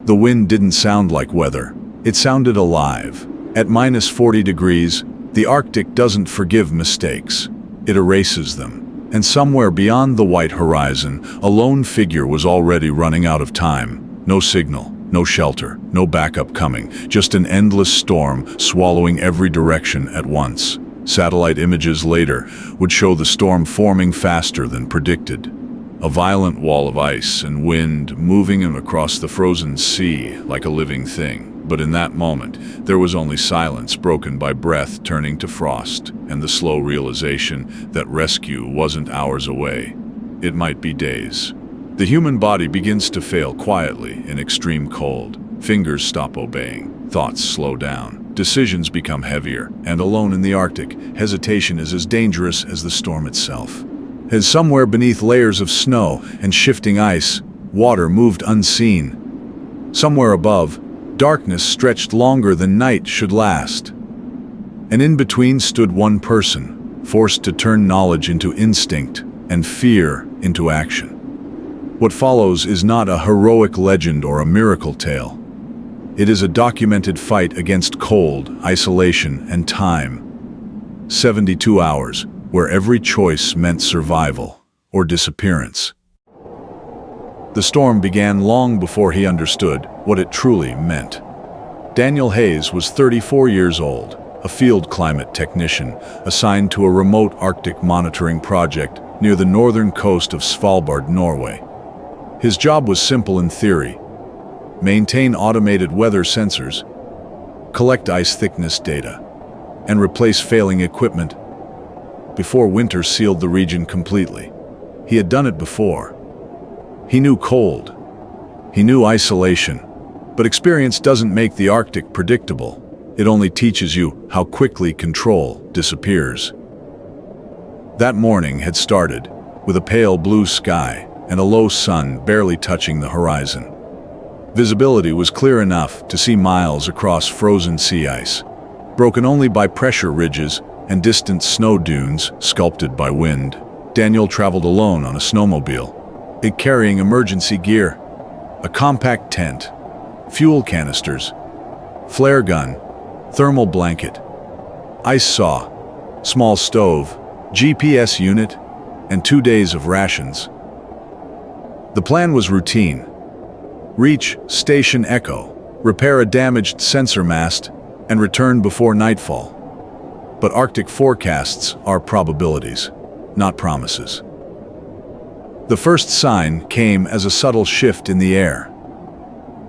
The wind didn't sound like weather. It sounded alive. At -40 degrees, the Arctic doesn't forgive mistakes. It erases them. And somewhere beyond the white horizon, a lone figure was already running out of time. No signal, no shelter, no backup coming, just an endless storm swallowing every direction at once. Satellite images later would show the storm forming faster than predicted. A violent wall of ice and wind moving him across the frozen sea like a living thing. But in that moment, there was only silence broken by breath turning to frost and the slow realization that rescue wasn't hours away. It might be days. The human body begins to fail quietly in extreme cold. Fingers stop obeying. Thoughts slow down. Decisions become heavier. And alone in the Arctic, hesitation is as dangerous as the storm itself. As somewhere beneath layers of snow and shifting ice, water moved unseen. Somewhere above, darkness stretched longer than night should last. And in between stood one person, forced to turn knowledge into instinct and fear into action. What follows is not a heroic legend or a miracle tale. It is a documented fight against cold, isolation, and time. 72 hours, where every choice meant survival or disappearance. The storm began long before he understood what it truly meant. Daniel Hayes was 34 years old, a field climate technician assigned to a remote Arctic monitoring project near the northern coast of Svalbard, Norway. His job was simple in theory: maintain automated weather sensors, collect ice thickness data, and replace failing equipment before winter sealed the region completely. He had done it before. He knew cold. He knew isolation. But experience doesn't make the Arctic predictable. It only teaches you how quickly control disappears. That morning had started with a pale blue sky and a low sun barely touching the horizon. Visibility was clear enough to see miles across frozen sea ice, broken only by pressure ridges and distant snow dunes sculpted by wind. Daniel traveled alone on a snowmobile, carrying emergency gear, a compact tent, fuel canisters, flare gun, thermal blanket, ice saw, small stove, GPS unit, and 2 days of rations. The plan was routine. Reach Station Echo, repair a damaged sensor mast, and return before nightfall. But Arctic forecasts are probabilities, not promises. The first sign came as a subtle shift in the air.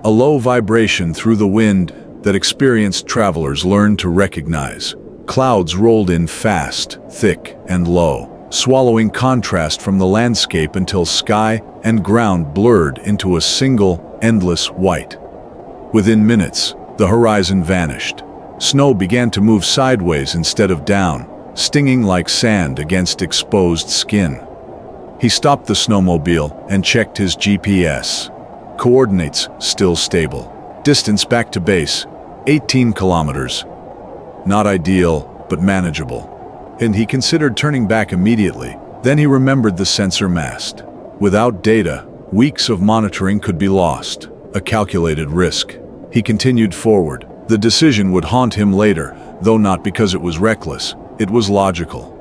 A low vibration through the wind that experienced travelers learned to recognize. Clouds rolled in fast, thick, and low, swallowing contrast from the landscape until sky and ground blurred into a single, endless white. Within minutes, the horizon vanished. Snow began to move sideways instead of down, stinging like sand against exposed skin. He stopped the snowmobile and checked his GPS. Coordinates still stable. Distance back to base, 18 kilometers. Not ideal, but manageable. And he considered turning back immediately. Then he remembered the sensor mast. Without data, weeks of monitoring could be lost. A calculated risk. He continued forward. The decision would haunt him later, though not because it was reckless. It was logical.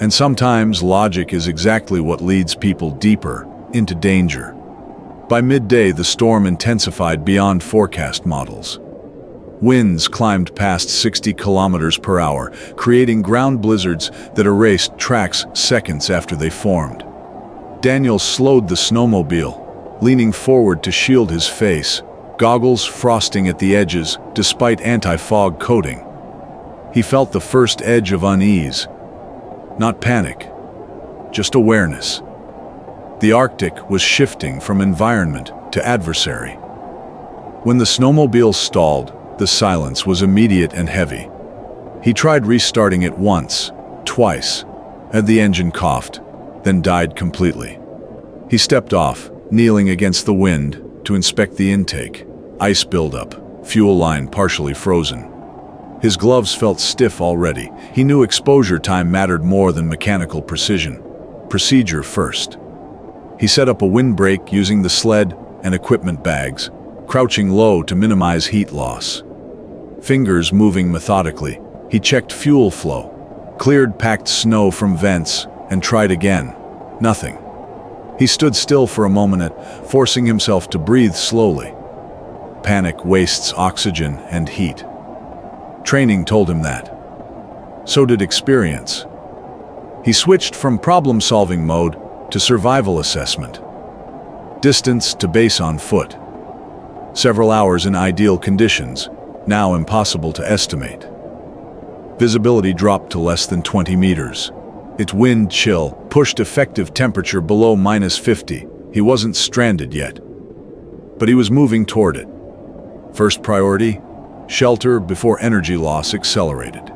And sometimes logic is exactly what leads people deeper into danger. By midday, the storm intensified beyond forecast models. Winds climbed past 60 kilometers per hour, creating ground blizzards that erased tracks seconds after they formed. Daniel slowed the snowmobile, leaning forward to shield his face, goggles frosting at the edges despite anti-fog coating. He felt the first edge of unease. Not panic, just awareness. The Arctic was shifting from environment to adversary. When the snowmobile stalled, the silence was immediate and heavy. He tried restarting it once, twice, and the engine coughed, then died completely. He stepped off, kneeling against the wind, to inspect the intake. Ice buildup, fuel line partially frozen. His gloves felt stiff already. He knew exposure time mattered more than mechanical precision. Procedure first. He set up a windbreak using the sled and equipment bags, crouching low to minimize heat loss. Fingers moving methodically, he checked fuel flow, cleared packed snow from vents, and tried again. Nothing. He stood still for a moment, forcing himself to breathe slowly. Panic wastes oxygen and heat. Training told him that. So did experience. He switched from problem-solving mode to survival assessment. Distance to base on foot. Several hours in ideal conditions, now impossible to estimate. Visibility dropped to less than 20 meters. Its wind chill pushed effective temperature below -50. He wasn't stranded yet, but he was moving toward it. First priority, shelter before energy loss accelerated.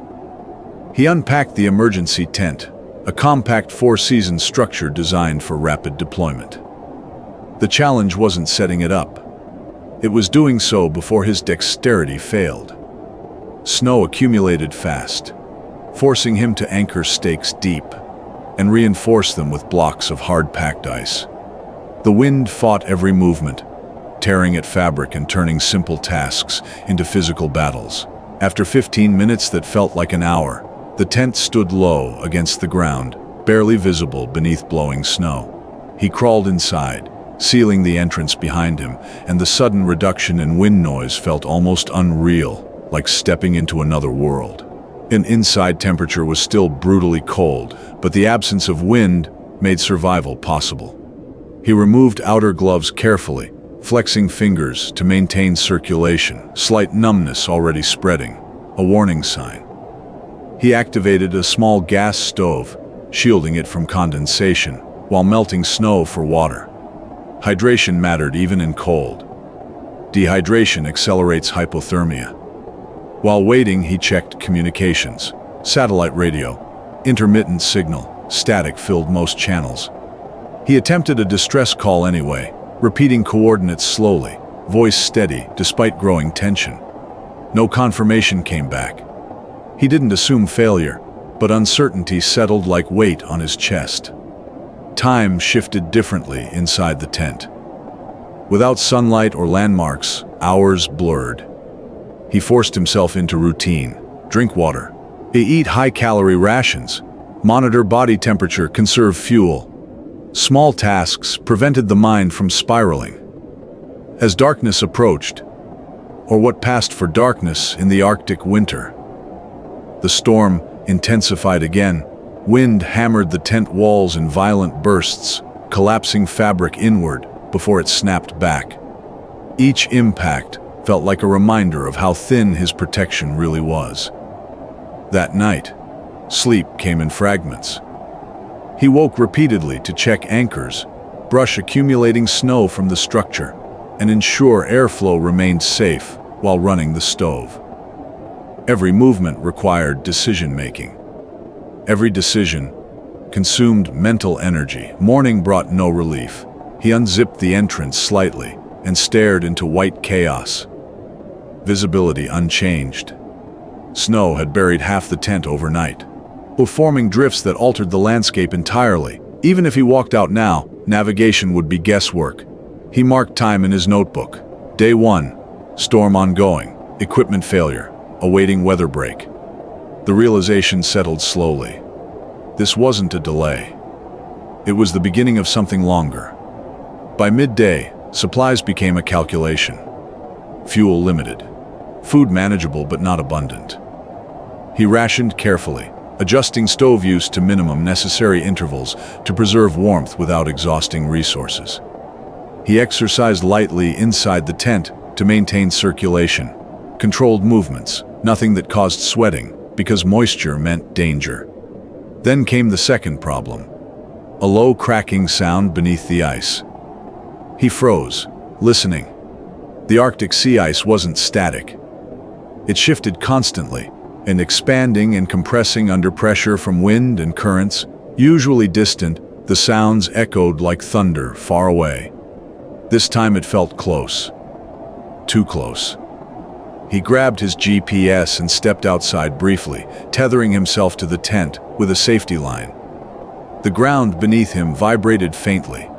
He unpacked the emergency tent, a compact four-season structure designed for rapid deployment. The challenge wasn't setting it up. It was doing so before his dexterity failed. Snow accumulated fast, forcing him to anchor stakes deep and reinforce them with blocks of hard-packed ice. The wind fought every movement, tearing at fabric and turning simple tasks into physical battles. After 15 minutes that felt like an hour, the tent stood low against the ground, barely visible beneath blowing snow. He crawled inside, sealing the entrance behind him, and the sudden reduction in wind noise felt almost unreal, like stepping into another world. An inside temperature was still brutally cold, but the absence of wind made survival possible. He removed outer gloves carefully, flexing fingers to maintain circulation, slight numbness already spreading, a warning sign. He activated a small gas stove, shielding it from condensation, while melting snow for water. Hydration mattered even in cold. Dehydration accelerates hypothermia. While waiting, he checked communications. Satellite radio, intermittent signal, static filled most channels. He attempted a distress call anyway, repeating coordinates slowly, voice steady despite growing tension. No confirmation came back. He didn't assume failure, but uncertainty settled like weight on his chest. Time shifted differently inside the tent. Without sunlight or landmarks, hours blurred. He forced himself into routine. Drink water. Eat high-calorie rations. Monitor body temperature, conserve fuel. Small tasks prevented the mind from spiraling. As darkness approached, or what passed for darkness in the Arctic winter, the storm intensified again. Wind hammered the tent walls in violent bursts, collapsing fabric inward before it snapped back. Each impact felt like a reminder of how thin his protection really was. That night, sleep came in fragments. He woke repeatedly to check anchors, brush accumulating snow from the structure, and ensure airflow remained safe while running the stove. Every movement required decision-making. Every decision consumed mental energy. Morning brought no relief. He unzipped the entrance slightly and stared into white chaos. Visibility unchanged. Snow had buried half the tent overnight, forming drifts that altered the landscape entirely. Even if he walked out now, navigation would be guesswork. He marked time in his notebook. Day 1, storm ongoing, equipment failure, awaiting weather break. The realization settled slowly. This wasn't a delay. It was the beginning of something longer. By midday, supplies became a calculation. Fuel limited. Food manageable but not abundant. He rationed carefully, adjusting stove use to minimum necessary intervals to preserve warmth without exhausting resources. He exercised lightly inside the tent to maintain circulation, controlled movements, nothing that caused sweating, because moisture meant danger. Then came the second problem, a low cracking sound beneath the ice. He froze, listening. The Arctic sea ice wasn't static. It shifted constantly, and expanding and compressing under pressure from wind and currents. Usually distant, the sounds echoed like thunder far away. This time it felt close. Too close. He grabbed his GPS and stepped outside briefly, tethering himself to the tent with a safety line. The ground beneath him vibrated faintly.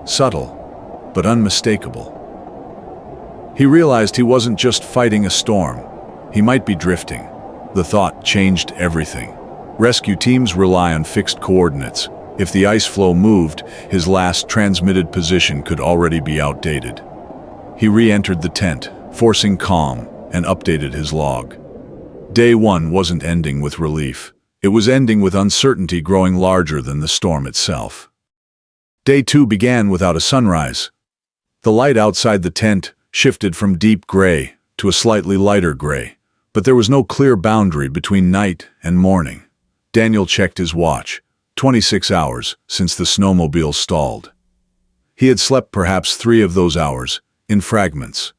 Subtle, but unmistakable. He realized he wasn't just fighting a storm. He might be drifting. The thought changed everything. Rescue teams rely on fixed coordinates. If the ice floe moved, his last transmitted position could already be outdated. He re-entered the tent, forcing calm, and updated his log. Day 1 wasn't ending with relief. It was ending with uncertainty growing larger than the storm itself. Day 2 began without a sunrise. The light outside the tent shifted from deep gray to a slightly lighter gray, but there was no clear boundary between night and morning. Daniel checked his watch. 26 hours since the snowmobile stalled. He had slept perhaps 3 of those hours, in fragments.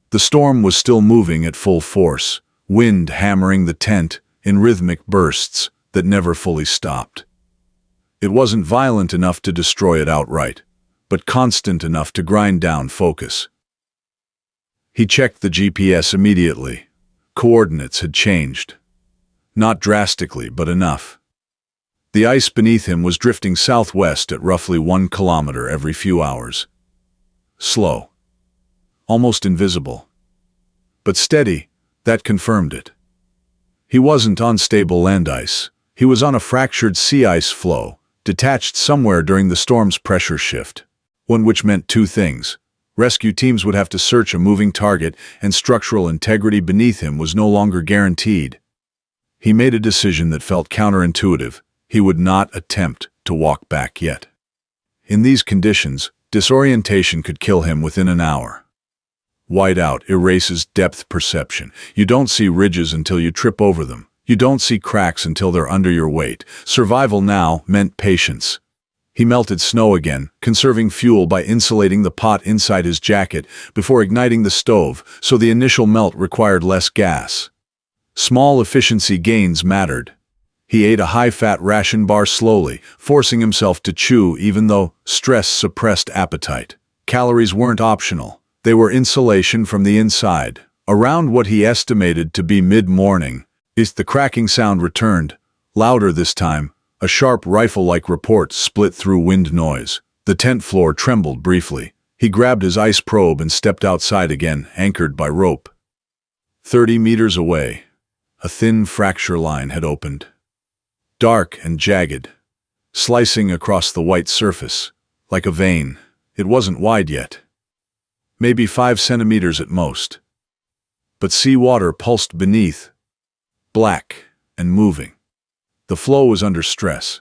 The storm was still moving at full force, wind hammering the tent in rhythmic bursts that never fully stopped. It wasn't violent enough to destroy it outright, but constant enough to grind down focus. He checked the GPS immediately. Coordinates had changed. Not drastically, but enough. The ice beneath him was drifting southwest at roughly 1 kilometer every few hours. Slow. Almost invisible. But steady, that confirmed it. He wasn't on stable land ice. He was on a fractured sea ice floe, detached somewhere during the storm's pressure shift. One which meant 2 things. Rescue teams would have to search a moving target, and structural integrity beneath him was no longer guaranteed. He made a decision that felt counterintuitive. He would not attempt to walk back yet. In these conditions, disorientation could kill him within an hour. Whiteout erases depth perception. You don't see ridges until you trip over them. You don't see cracks until they're under your weight. Survival now meant patience. He melted snow again, conserving fuel by insulating the pot inside his jacket before igniting the stove, so the initial melt required less gas. Small efficiency gains mattered. He ate a high-fat ration bar slowly, forcing himself to chew even though stress suppressed appetite. Calories weren't optional. They were insulation from the inside. Around what he estimated to be mid-morning, the cracking sound returned, louder this time. A sharp rifle-like report split through wind noise. The tent floor trembled briefly. He grabbed his ice probe and stepped outside again, anchored by rope. 30 meters away, a thin fracture line had opened. Dark and jagged, slicing across the white surface, like a vein. It wasn't wide yet. Maybe 5 centimeters at most. But seawater pulsed beneath, black and moving. The flow was under stress.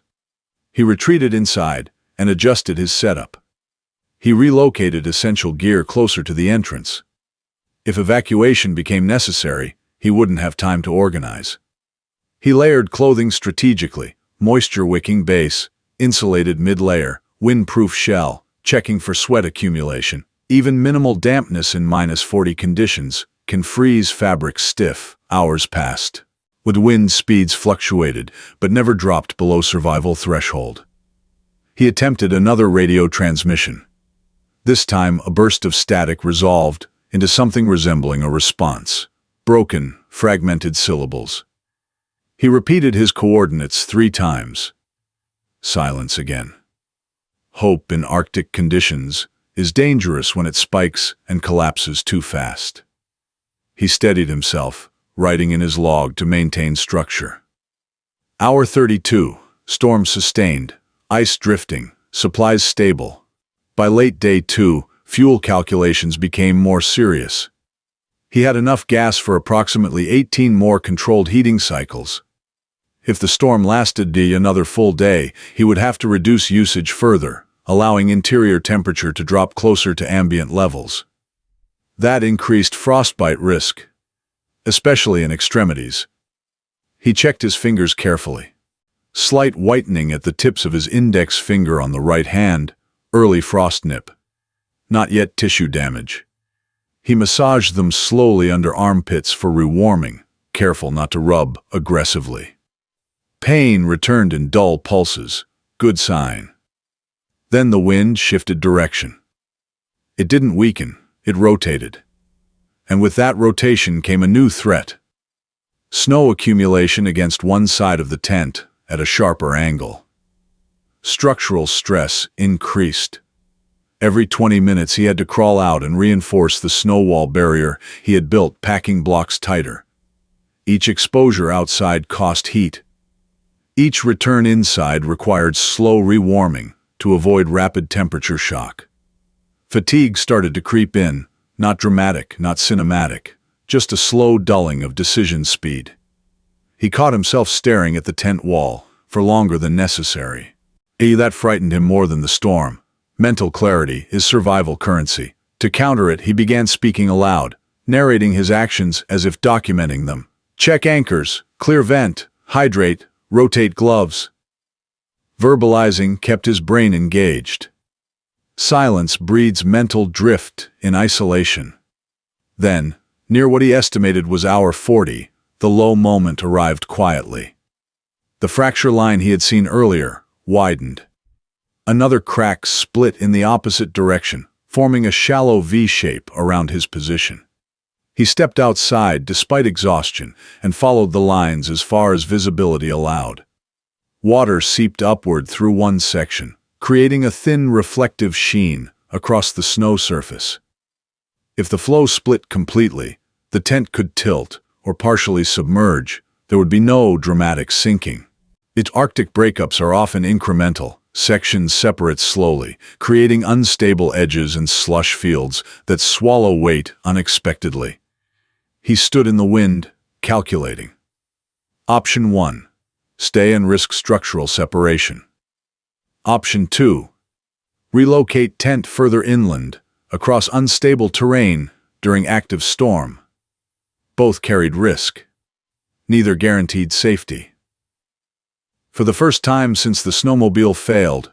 He retreated inside and adjusted his setup. He relocated essential gear closer to the entrance. If evacuation became necessary, he wouldn't have time to organize. He layered clothing strategically, moisture-wicking base, insulated mid-layer, windproof shell, checking for sweat accumulation. Even minimal dampness in -40 conditions can freeze fabric stiff. Hours passed. With wind speeds fluctuated, but never dropped below survival threshold. He attempted another radio transmission. This time, a burst of static resolved into something resembling a response. Broken, fragmented syllables. He repeated his coordinates 3 times. Silence again. Hope in Arctic conditions is dangerous when it spikes and collapses too fast. He steadied himself, writing in his log to maintain structure. Hour 32, storm sustained, ice drifting, supplies stable. By late day 2, fuel calculations became more serious. He had enough gas for approximately 18 more controlled heating cycles. If the storm lasted another full day, he would have to reduce usage further, allowing interior temperature to drop closer to ambient levels. That increased frostbite risk, especially in extremities. He checked his fingers carefully. Slight whitening at the tips of his index finger on the right hand, early frost nip. Not yet tissue damage. He massaged them slowly under armpits for rewarming, careful not to rub aggressively. Pain returned in dull pulses, good sign. Then the wind shifted direction. It didn't weaken, it rotated. And with that rotation came a new threat. Snow accumulation against one side of the tent at a sharper angle. Structural stress increased. Every 20 minutes he had to crawl out and reinforce the snow wall barrier he had built, packing blocks tighter. Each exposure outside cost heat. Each return inside required slow rewarming to avoid rapid temperature shock. Fatigue started to creep in, not dramatic, not cinematic, just a slow dulling of decision speed. He caught himself staring at the tent wall for longer than necessary. That frightened him more than the storm. Mental clarity is survival currency. To counter it, he began speaking aloud, narrating his actions as if documenting them. Check anchors, clear vent, hydrate, rotate gloves. Verbalizing kept his brain engaged. Silence breeds mental drift in isolation. Then, near what he estimated was hour 40, the low moment arrived quietly. The fracture line he had seen earlier widened. Another crack split in the opposite direction, forming a shallow V-shape around his position. He stepped outside despite exhaustion and followed the lines as far as visibility allowed. Water seeped upward through one section, creating a thin reflective sheen across the snow surface. If the flow split completely, the tent could tilt or partially submerge. There would be no dramatic sinking. Its Arctic breakups are often incremental. Sections separate slowly, creating unstable edges and slush fields that swallow weight unexpectedly. He stood in the wind, calculating. Option 1. Stay and risk structural separation. Option 2. Relocate tent further inland, across unstable terrain during active storm. Both carried risk. Neither guaranteed safety. For the first time since the snowmobile failed,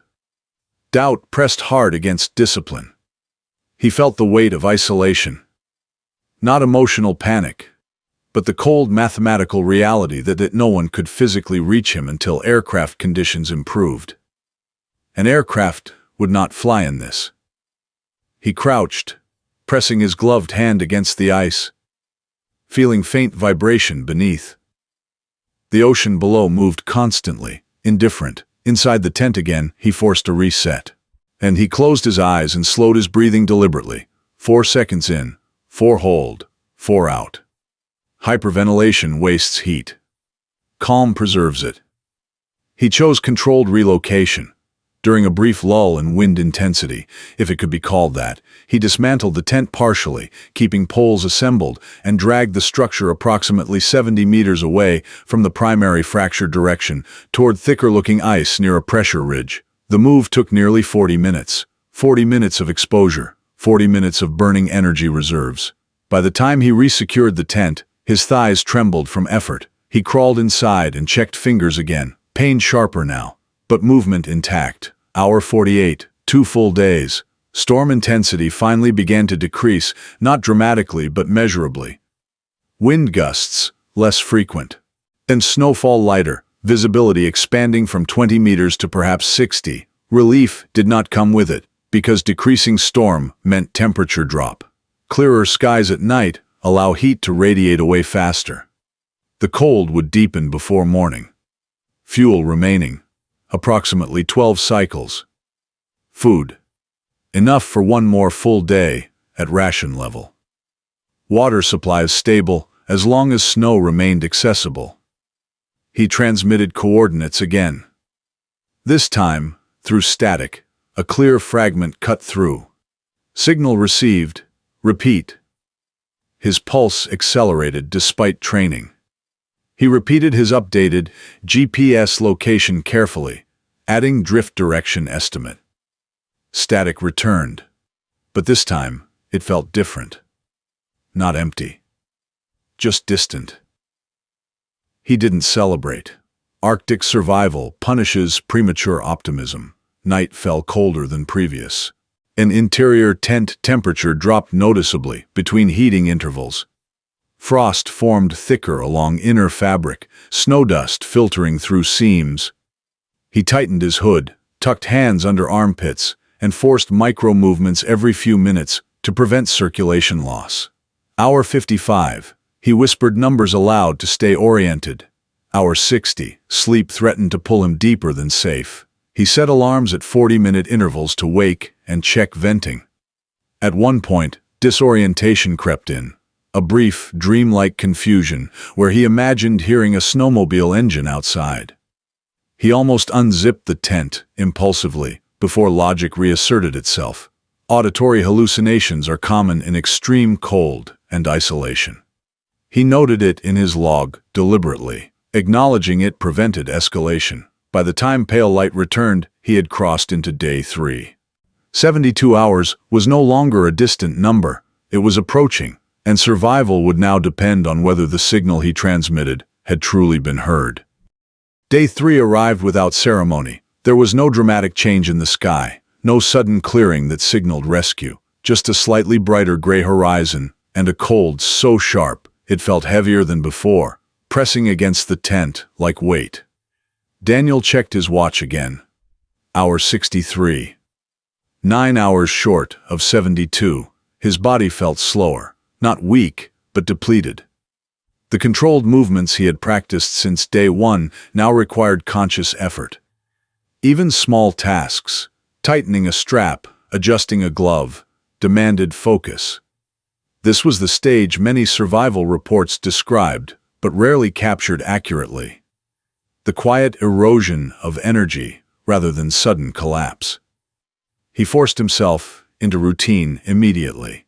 doubt pressed hard against discipline. He felt the weight of isolation. Not emotional panic, but the cold mathematical reality that no one could physically reach him until aircraft conditions improved. An aircraft would not fly in this. He crouched, pressing his gloved hand against the ice, feeling faint vibration beneath. The ocean below moved constantly, indifferent. Inside the tent again, he forced a reset. And he closed his eyes and slowed his breathing deliberately. 4 seconds in, 4 hold, 4 out. Hyperventilation wastes heat. Calm preserves it. He chose controlled relocation. During a brief lull in wind intensity, if it could be called that, he dismantled the tent partially, keeping poles assembled, and dragged the structure approximately 70 meters away from the primary fracture direction, toward thicker-looking ice near a pressure ridge. The move took nearly 40 minutes. 40 minutes of exposure, 40 minutes of burning energy reserves. By the time he resecured the tent, his thighs trembled from effort. He crawled inside and checked fingers again, pain sharper now, but movement intact. Hour 48, 2 full days. Storm intensity finally began to decrease, not dramatically but measurably. Wind gusts, less frequent. And snowfall lighter, visibility expanding from 20 meters to perhaps 60. Relief did not come with it, because decreasing storm meant temperature drop. Clearer skies at night allow heat to radiate away faster. The cold would deepen before morning. Fuel remaining. Approximately 12 cycles. Food. Enough for 1 more full day at ration level. Water supplies stable as long as snow remained accessible. He transmitted coordinates again. This time, through static, a clear fragment cut through. Signal received. Repeat. His pulse accelerated despite training. He repeated his updated GPS location carefully, adding drift direction estimate. Static returned, but this time it felt different. Not empty. Just distant. He didn't celebrate. Arctic survival punishes premature optimism. Night fell colder than previous. An interior tent temperature dropped noticeably between heating intervals. Frost formed thicker along inner fabric, snow dust filtering through seams. He tightened his hood, tucked hands under armpits, and forced micro-movements every few minutes to prevent circulation loss. Hour 55. He whispered numbers aloud to stay oriented. Hour 60. Sleep threatened to pull him deeper than safe. He set alarms at 40-minute intervals to wake and check venting. At one point, disorientation crept in, a brief, dreamlike confusion where he imagined hearing a snowmobile engine outside. He almost unzipped the tent, impulsively, before logic reasserted itself. Auditory hallucinations are common in extreme cold and isolation. He noted it in his log, deliberately. Acknowledging it prevented escalation. By the time pale light returned, he had crossed into day 3. 72 hours was no longer a distant number. It was approaching, and survival would now depend on whether the signal he transmitted had truly been heard. Day 3 arrived without ceremony. There was no dramatic change in the sky, no sudden clearing that signaled rescue, just a slightly brighter gray horizon and a cold so sharp it felt heavier than before, pressing against the tent like weight. Daniel checked his watch again. Hour 63. 9 hours short of 72. His body felt slower, not weak, but depleted. The controlled movements he had practiced since day 1 now required conscious effort. Even small tasks, tightening a strap, adjusting a glove, demanded focus. This was the stage many survival reports described, but rarely captured accurately. The quiet erosion of energy rather than sudden collapse. He forced himself into routine immediately.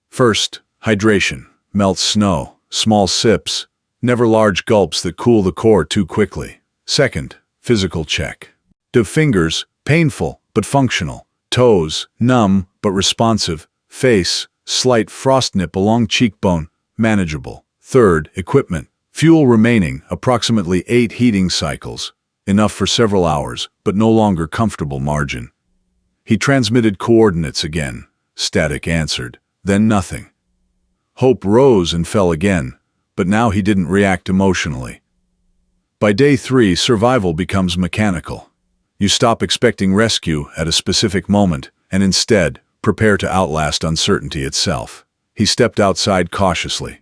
First, hydration, melt snow. Small sips, never large gulps that cool the core too quickly. Second, physical check. Fingers, painful but functional. Toes, numb but responsive. Face, slight frost nip along cheekbone, manageable. Third, equipment. Fuel remaining, approximately 8 heating cycles. Enough for several hours, but no longer comfortable margin. He transmitted coordinates again. Static answered, then nothing. Hope rose and fell again, but now he didn't react emotionally. By day 3, survival becomes mechanical. You stop expecting rescue at a specific moment, and instead, prepare to outlast uncertainty itself. He stepped outside cautiously.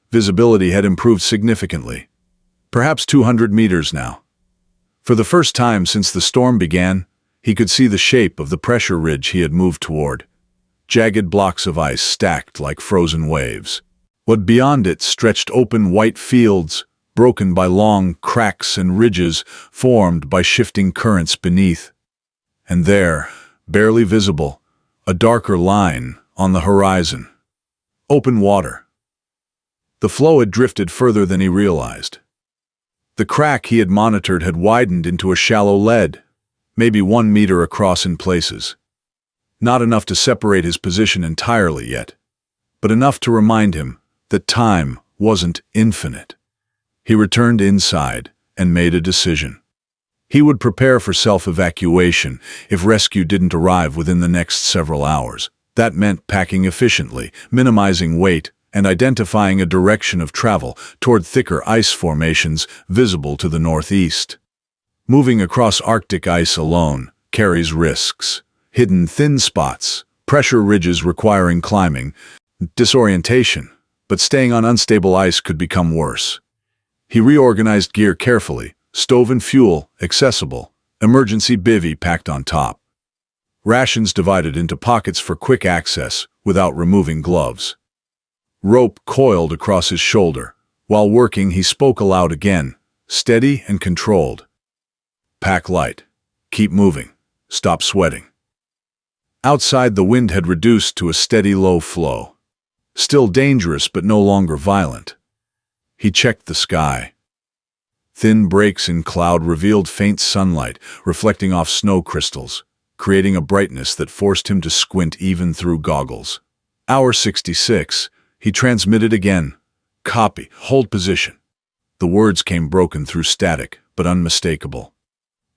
Visibility had improved significantly. Perhaps 200 meters now. For the first time since the storm began, he could see the shape of the pressure ridge he had moved toward. Jagged blocks of ice stacked like frozen waves. What beyond it stretched open white fields, broken by long cracks and ridges formed by shifting currents beneath. And there, barely visible, a darker line on the horizon. Open water. The flow had drifted further than he realized. The crack he had monitored had widened into a shallow lead, maybe 1 meter across in places. Not enough to separate his position entirely yet, but enough to remind him that time wasn't infinite. He returned inside and made a decision. He would prepare for self-evacuation if rescue didn't arrive within the next several hours. That meant packing efficiently, minimizing weight, and identifying a direction of travel toward thicker ice formations visible to the northeast. Moving across Arctic ice alone carries risks. Hidden thin spots, pressure ridges requiring climbing, disorientation, but staying on unstable ice could become worse. He reorganized gear carefully, stove and fuel accessible, emergency bivvy packed on top. Rations divided into pockets for quick access without removing gloves. Rope coiled across his shoulder. While working, he spoke aloud again, steady and controlled. Pack light. Keep moving. Stop sweating. Outside, the wind had reduced to a steady low flow. Still dangerous, but no longer violent. He checked the sky. Thin breaks in cloud revealed faint sunlight, reflecting off snow crystals, creating a brightness that forced him to squint even through goggles. Hour 66, he transmitted again. Copy, hold position. The words came broken through static, but unmistakable.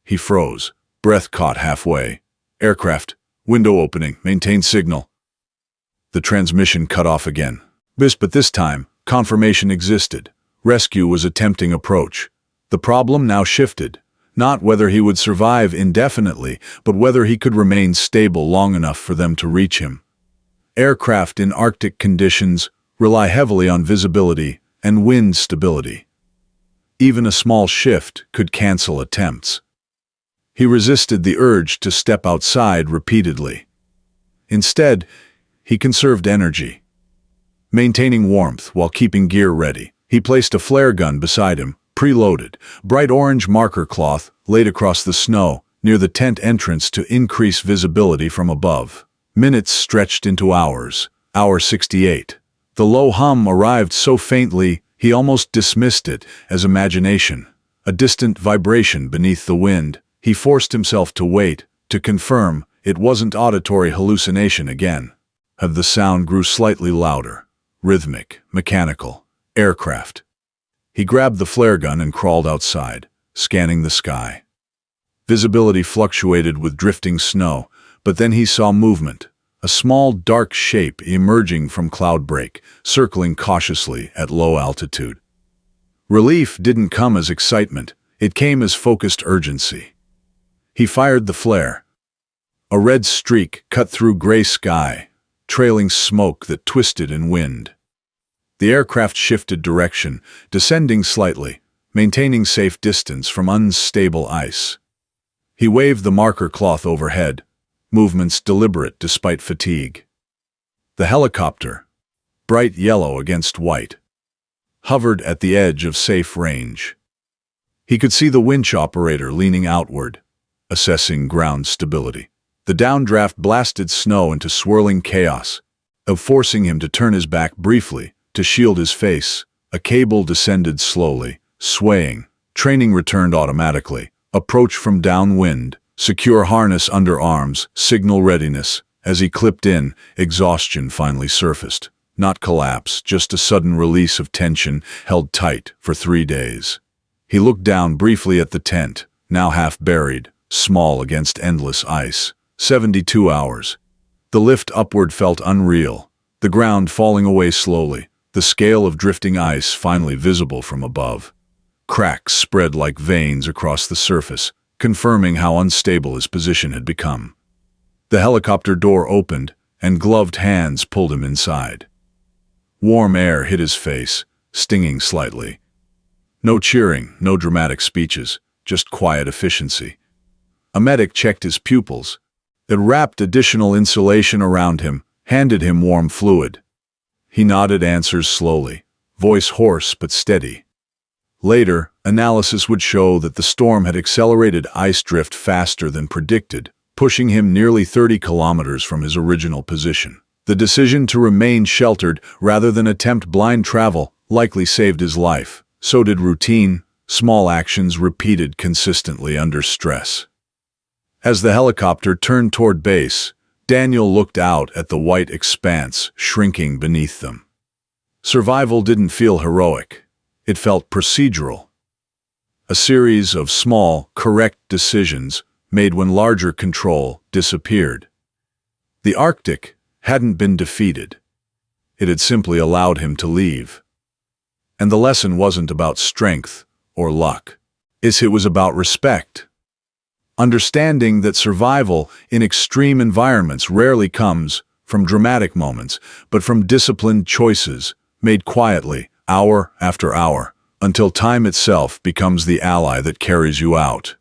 He froze, breath caught halfway. Aircraft. Window opening, maintain signal. The transmission cut off again. But this time, confirmation existed. Rescue was attempting approach. The problem now shifted. Not whether he would survive indefinitely, but whether he could remain stable long enough for them to reach him. Aircraft in Arctic conditions rely heavily on visibility and wind stability. Even a small shift could cancel attempts. He resisted the urge to step outside repeatedly. Instead, he conserved energy, maintaining warmth while keeping gear ready. He placed a flare gun beside him, preloaded, bright orange marker cloth laid across the snow near the tent entrance to increase visibility from above. Minutes stretched into hours. Hour 68. The low hum arrived so faintly he almost dismissed it as imagination, a distant vibration beneath the wind. He forced himself to wait, to confirm it wasn't auditory hallucination again. The sound grew slightly louder, rhythmic, mechanical, aircraft. He grabbed the flare gun and crawled outside, scanning the sky. Visibility fluctuated with drifting snow, but then he saw movement, a small dark shape emerging from cloud break, circling cautiously at low altitude. Relief didn't come as excitement, it came as focused urgency. He fired the flare. A red streak cut through gray sky, trailing smoke that twisted in wind. The aircraft shifted direction, descending slightly, maintaining safe distance from unstable ice. He waved the marker cloth overhead, movements deliberate despite fatigue. The helicopter, bright yellow against white, hovered at the edge of safe range. He could see the winch operator leaning outward, assessing ground stability. The downdraft blasted snow into swirling chaos, forcing him to turn his back briefly to shield his face. A cable descended slowly, swaying. Training returned automatically. Approach from downwind, secure harness under arms, signal readiness. As he clipped in, exhaustion finally surfaced. Not collapse, just a sudden release of tension held tight for 3 days. He looked down briefly at the tent, now half buried, small against endless ice. 72 hours. The lift upward felt unreal, the ground falling away slowly, the scale of drifting ice finally visible from above. Cracks spread like veins across the surface, confirming how unstable his position had become. The helicopter door opened, and gloved hands pulled him inside. Warm air hit his face, stinging slightly. No cheering, no dramatic speeches, just quiet efficiency. A medic checked his pupils. It wrapped additional insulation around him, handed him warm fluid. He nodded answers slowly, voice hoarse but steady. Later, analysis would show that the storm had accelerated ice drift faster than predicted, pushing him nearly 30 kilometers from his original position. The decision to remain sheltered rather than attempt blind travel likely saved his life. So did routine, small actions repeated consistently under stress. As the helicopter turned toward base, Daniel looked out at the white expanse shrinking beneath them. Survival didn't feel heroic. It felt procedural. A series of small, correct decisions made when larger control disappeared. The Arctic hadn't been defeated. It had simply allowed him to leave. And the lesson wasn't about strength or luck. It was about respect. Understanding that survival in extreme environments rarely comes from dramatic moments, but from disciplined choices made quietly, hour after hour, until time itself becomes the ally that carries you out.